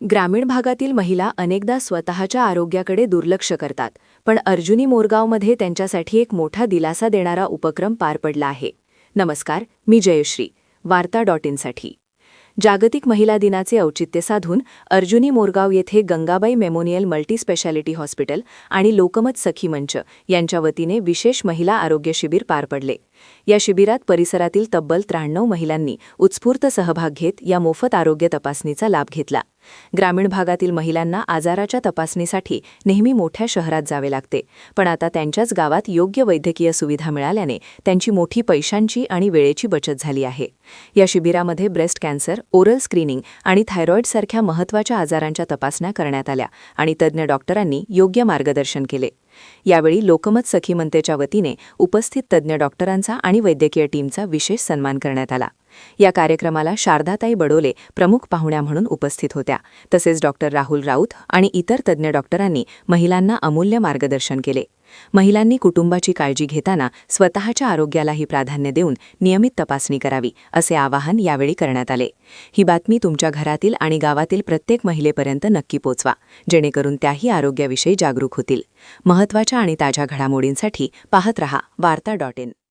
ग्रामीण भागातील महिला अनेकदा स्वतःच्या आरोग्याकडे दुर्लक्ष करतात, पण अर्जुनी मोरगावमध्ये त्यांच्यासाठी एक मोठा दिलासा देणारा उपक्रम पार पडला आहे. नमस्कार, मी जयश्री, वार्ता.in साठी. जागतिक महिला दिनाचे औचित्य साधून अर्जुनी मोरगाव येथे गंगाबाई मेमोनियल मल्टीस्पेशालिटी हॉस्पिटल आणि लोकमत सखी मंच यांच्या वतीने विशेष महिला आरोग्य शिबिर पार पडले. या शिबिरात परिसरातील तब्बल 93 महिलांनी उत्स्फूर्त सहभाग घेत या मोफत आरोग्य तपासणीचा लाभ घेतला. ग्रामीण भागातील महिलांना आजाराच्या तपासणीसाठी नेहमी मोठ्या शहरात जावे लागते, पण आता त्यांच्याच गावात योग्य वैद्यकीय सुविधा मिळाल्याने त्यांची मोठी पैशांची आणि वेळेची बचत झाली आहे. या शिबिरामध्ये ब्रेस्ट कॅन्सर, ओरल स्क्रीनिंग आणि थायरॉईडसारख्या महत्त्वाच्या आजारांच्या तपासण्या करण्यात आल्या आणि तज्ज्ञ डॉक्टरांनी योग्य मार्गदर्शन केले. यावेळी लोकमत सखी मंचच्या वतीने उपस्थित तज्ज्ञ डॉक्टरांचा आणि वैद्यकीय टीमचा विशेष सन्मान करण्यात आला. या कार्यक्रमाला शारदाताई बडोले प्रमुख पाहुण्या म्हणून उपस्थित होत्या. तसेच डॉक्टर राहुल राऊत आणि इतर तज्ज्ञ डॉक्टरांनी महिलांना अमूल्य मार्गदर्शन केले. महिलांनी कुटुंबाची काळजी घेताना स्वतःच्या आरोग्यालाही प्राधान्य देऊन नियमित तपासणी करावी, असे आवाहन यावेळी करण्यात आले. ही बातमी तुमच्या घरातील आणि गावातील प्रत्येक महिलेपर्यंत नक्की पोचवा, जेणेकरून त्याही आरोग्याविषयी जागरूक होतील. महत्त्वाच्या आणि ताज्या घडामोडींसाठी पाहत रहा वार्ता.in.